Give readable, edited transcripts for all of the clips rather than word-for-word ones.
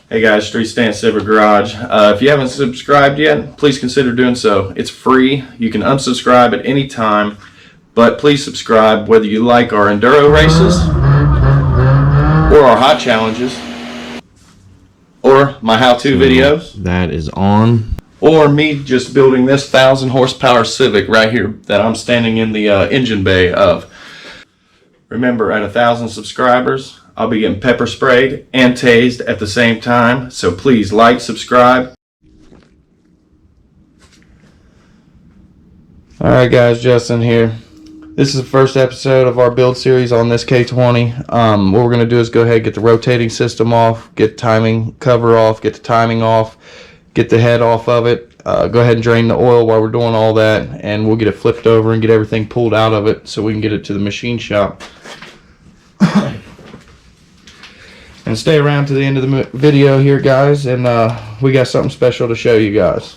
Hey guys, Street Stand Silver Garage. If you haven't subscribed yet, please consider doing so. It's free. You can unsubscribe at any time, but please subscribe whether you like our enduro races or our hot challenges or my how-to videos. That is on. Or me just building this 1,000 horsepower Civic right here that I'm standing in the engine bay of. Remember, at 1,000 subscribers, I'll be getting pepper sprayed and tased at the same time. So please like, subscribe. Alright guys, Justin here. This is the first episode of our build series on this K20. What we're going to do is go ahead and get the rotating system off, get timing cover off, get the timing off, get the head off of it. Go ahead and drain the oil while we're doing all that, and we'll get it flipped over and get everything pulled out of it so we can get it to the machine shop. And stay around to the end of the video here, guys, and we got something special to show you guys.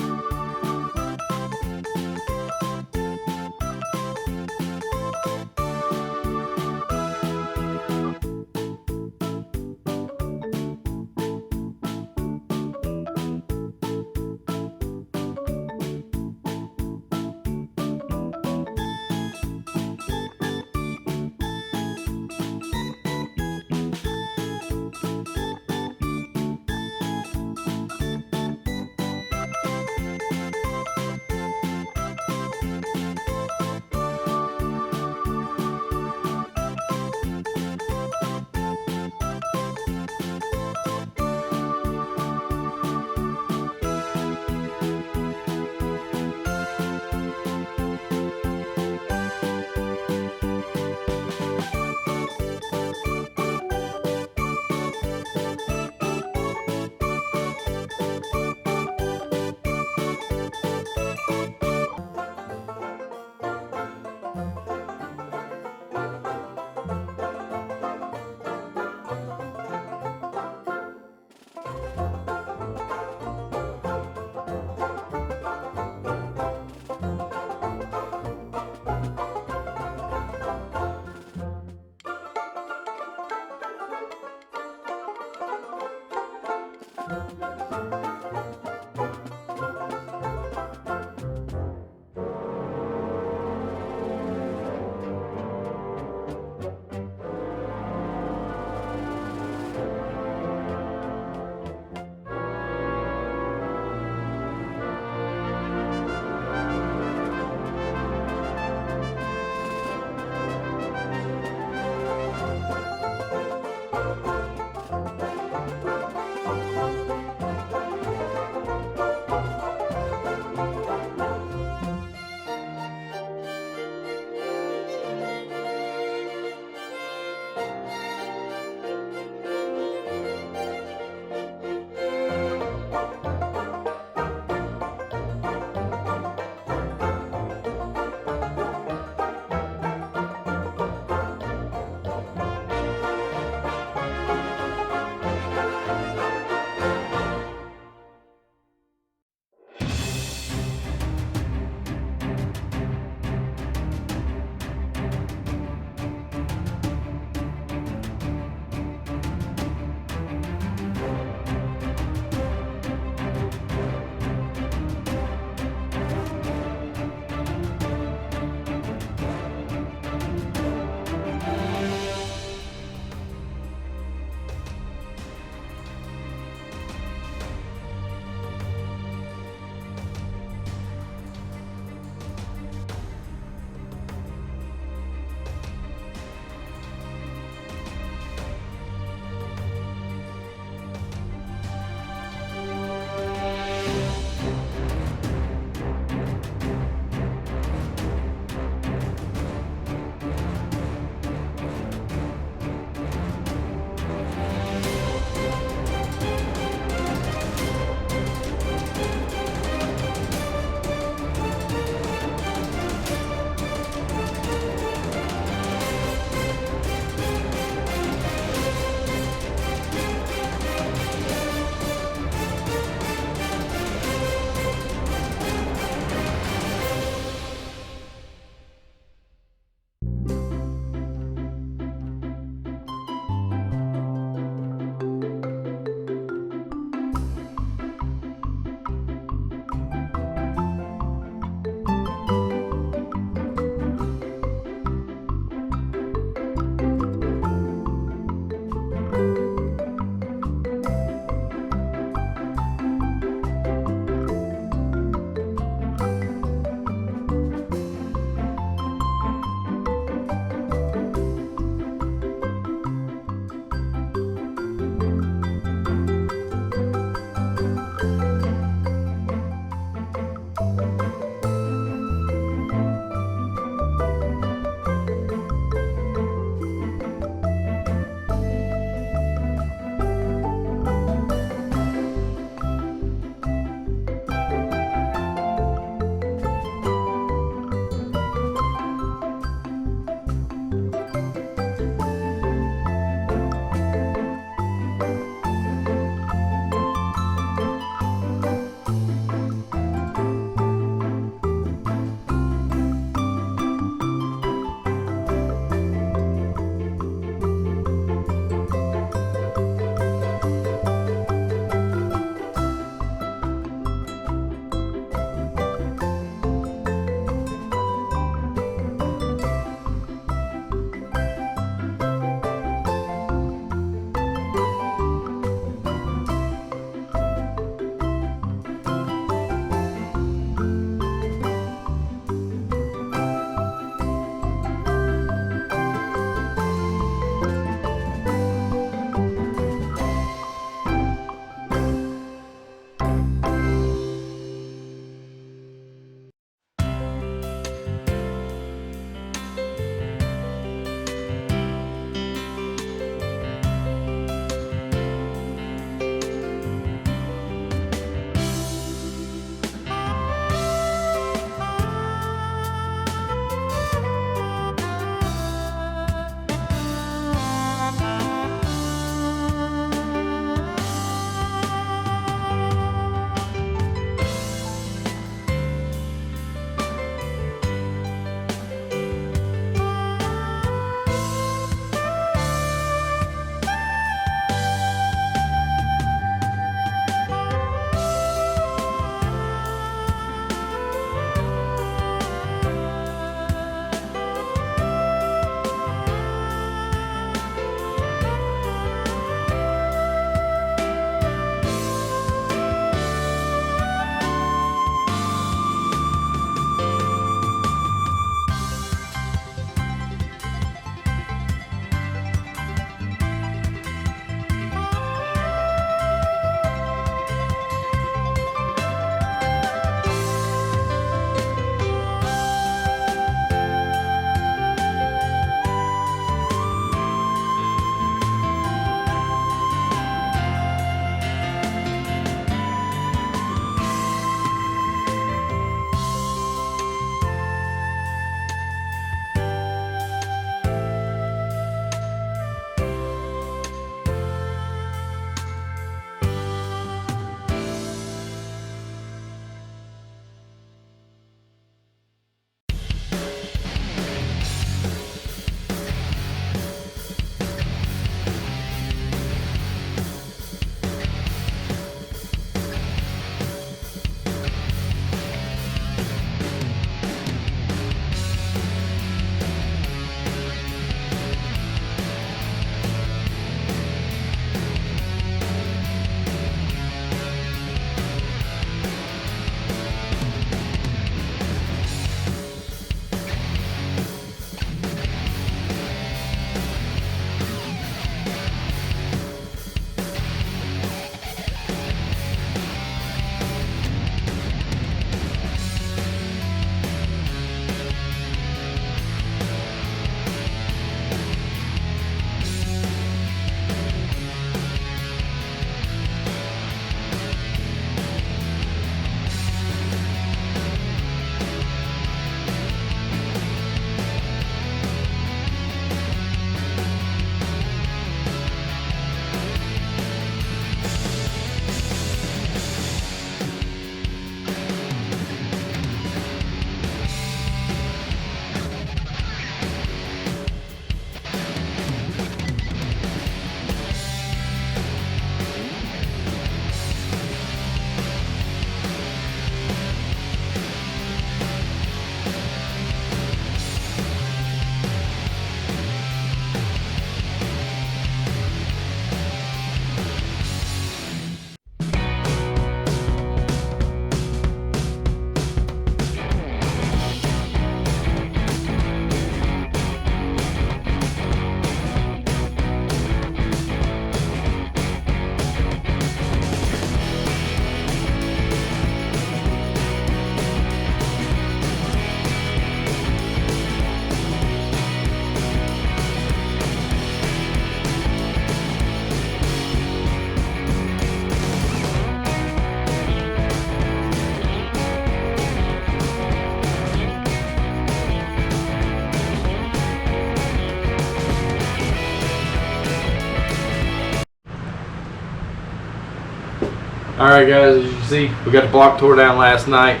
Alright guys, as you can see, we got the block tore down last night.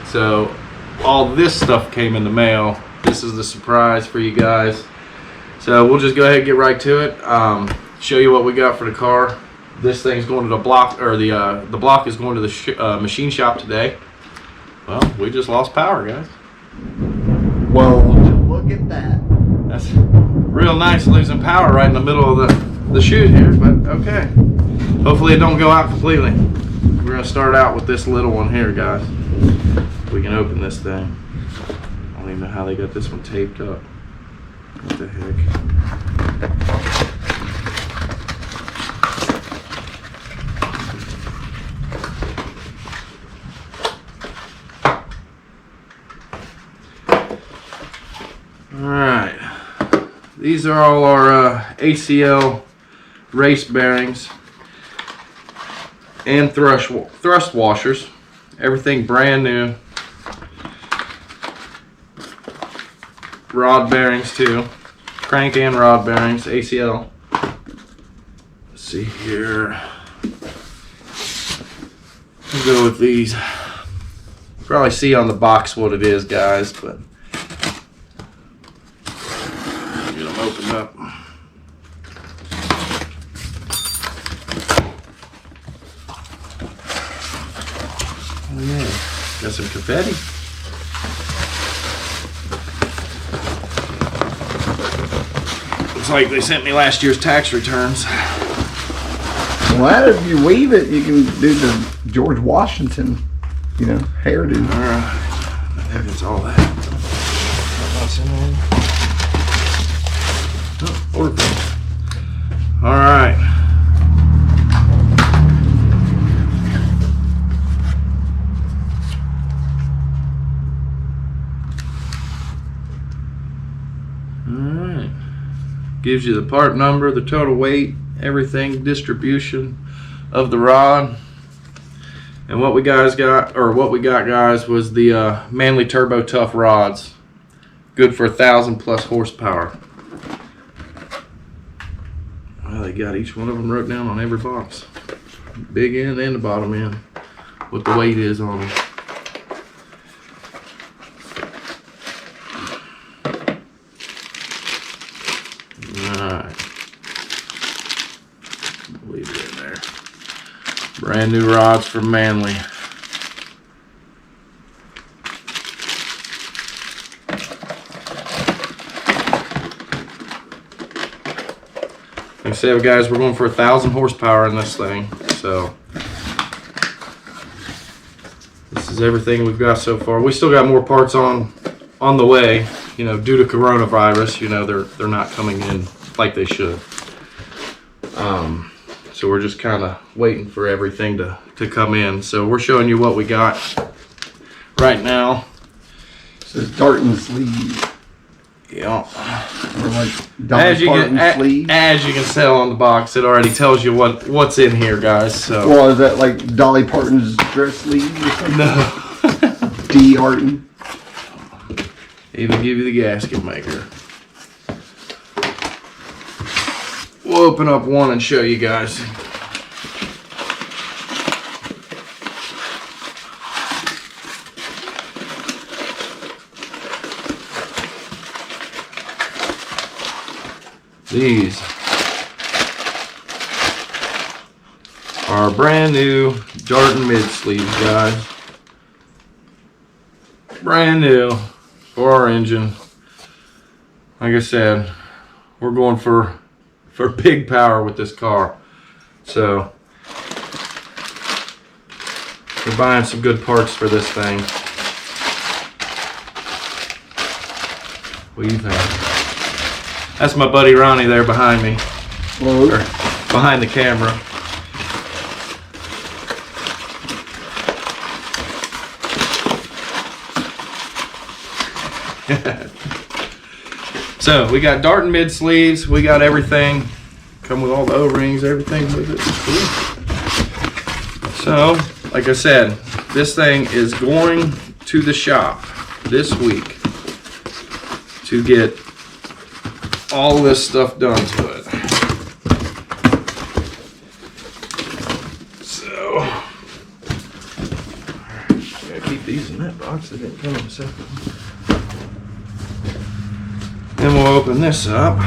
So all this stuff came in the mail. This is the surprise for you guys. So we'll just go ahead and get right to it. Show you what we got for the car. This thing's going to the block, or the block is going to the machine shop today. Well, we just lost power, guys. Whoa, look at that. That's real nice losing power right in the middle of the shoot here, but okay. Hopefully it don't go out completely. We're gonna start out with this little one here, guys. We can open this thing. I don't even know how they got this one taped up. What the heck? Alright, these are all our ACL race bearings and thrust washers. Everything brand new. Rod bearings too. Crank and rod bearings, ACL. Let's see here. We'll go with these. You'll probably see on the box what it is, guys, but get them opened up. Oh yeah, got some confetti. Looks like they sent me last year's tax returns. Well, if you weave it, you can do the George Washington, hairdo. Alright, I think it's all that. What's in there? Oh, order form. Alright. Alright. Gives you the part number, the total weight, everything, distribution of the rod. And what we got, guys, was the Manly Turbo Tough rods. Good for 1,000 plus horsepower. Well, they got each one of them wrote down on every box. Big end and the bottom end. What the weight is on them. Alright. Leave it in there. Brand new rods from Manly. Like I said, guys, we're going for 1,000 horsepower in this thing. So this is everything we've got so far. We still got more parts on the way. Due to coronavirus, they're not coming in like they should. So we're just kind of waiting for everything to come in. So we're showing you what we got right now. It says Darton sleeve. Yeah. Or like Dolly Parton sleeve. As you can tell on the box, it already tells you what's in here, guys. So. Well, is that like Dolly Parton's dress sleeve or something? No. D. Harton. Even give you the gasket maker. We'll open up one and show you guys. These are brand new Darton mid sleeves, guys. Brand new for our engine. Like I said, we're going for big power with this car. So we're buying some good parts for this thing. What do you think? That's my buddy Ronnie there behind me. Whoa. Or behind the camera. So we got Darton mid sleeves, we got everything. Come with all the O-rings, everything with it. So, like I said, this thing is going to the shop this week to get all this stuff done to it. So was in that box. It didn't come in a separate one. Then we'll open this up.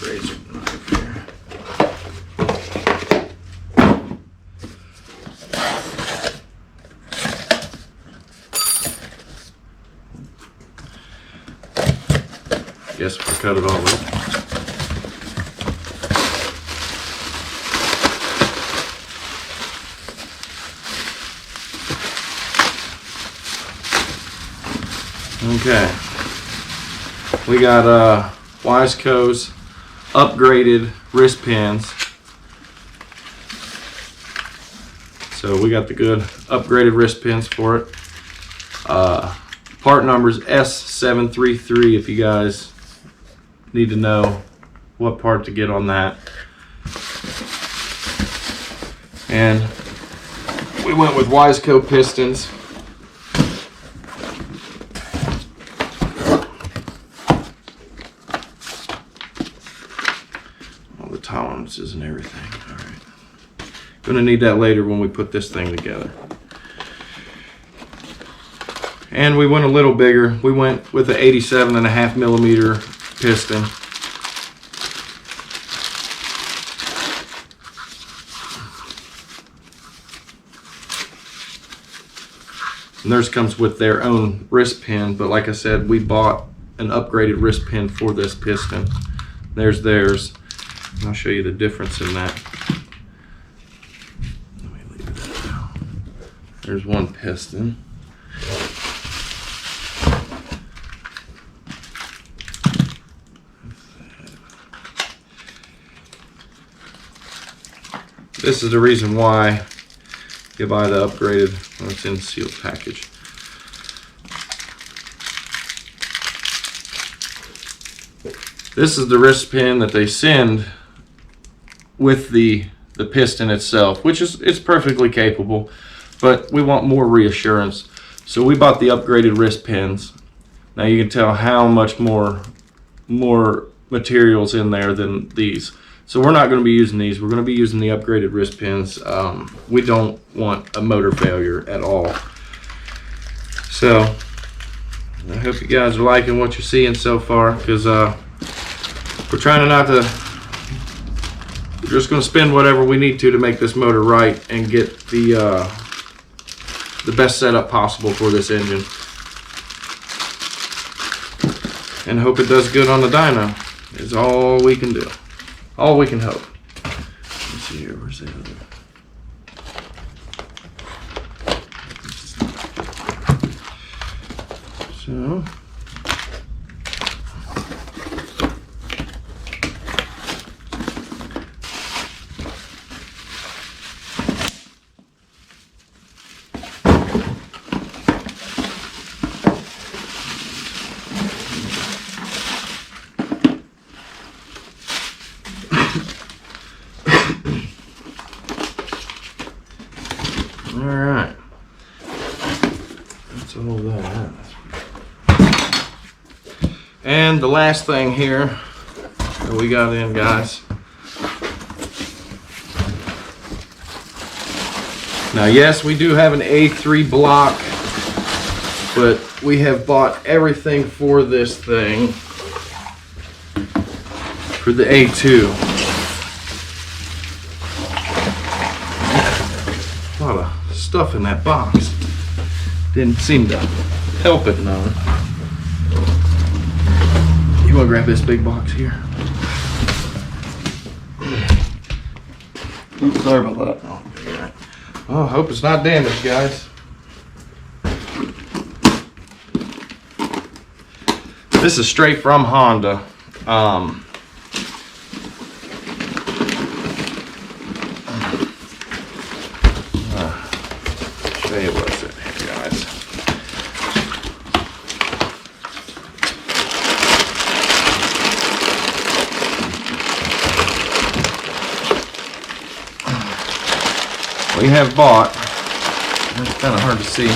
Razor knife here. Guess we'll cut it all up. Okay, we got Wiseco's upgraded wrist pins. So we got the good upgraded wrist pins for it. Part number is S733 if you guys need to know what part to get on that. And we went with Wiseco pistons. Tolerances and everything. All right, gonna need that later when we put this thing together. And we went a little bigger. We went with the 87.5 millimeter piston. And theirs comes with their own wrist pin, but like I said, we bought an upgraded wrist pin for this piston. There's theirs. I'll show you the difference in that. Let me leave that now. There's one piston. This is the reason why you buy the upgraded when it's in a sealed package. This is the wrist pin that they send with the piston itself, which is it's perfectly capable, but we want more reassurance. So we bought the upgraded wrist pins. Now you can tell how much more materials in there than these. So we're not going to be using these. We're going to be using the upgraded wrist pins. We don't want a motor failure at all. So I hope you guys are liking what you're seeing so far, because we're trying not to. We're just going to spend whatever we need to make this motor right and get the best setup possible for this engine, and hope it does good on the dyno. Is all we can do. All we can hope. Let's see here. Where's the other? So. Alright, that's all that. And the last thing here that we got in, guys. Now, yes, we do have an A3 block, but we have bought everything for this thing for the A2. A lot of stuff in that box. Didn't seem to help it none. You want to grab this big box here? Oops, sorry about that. Oh, right. Oh, I hope it's not damaged, guys. This is straight from Honda. Show you what's in here, guys. We have bought, it's kind of hard to see,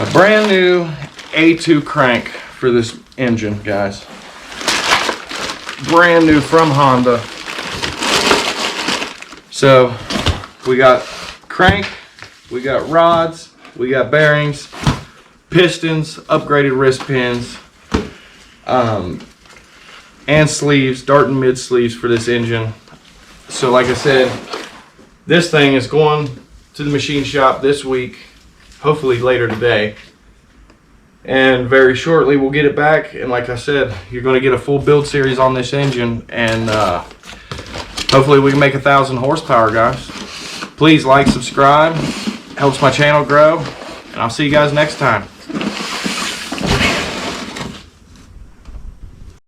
a brand new A2 crank for this engine, guys. Brand new from Honda. So we got crank, we got rods, we got bearings, pistons, upgraded wrist pins, and sleeves, dart and mid sleeves for this engine. So like I said, this thing is going to the machine shop this week, hopefully later today. And very shortly we'll get it back, and like I said, you're going to get a full build series on this engine, and hopefully we can make 1,000 horsepower, guys. Please like, subscribe, helps my channel grow, and I'll see you guys next time.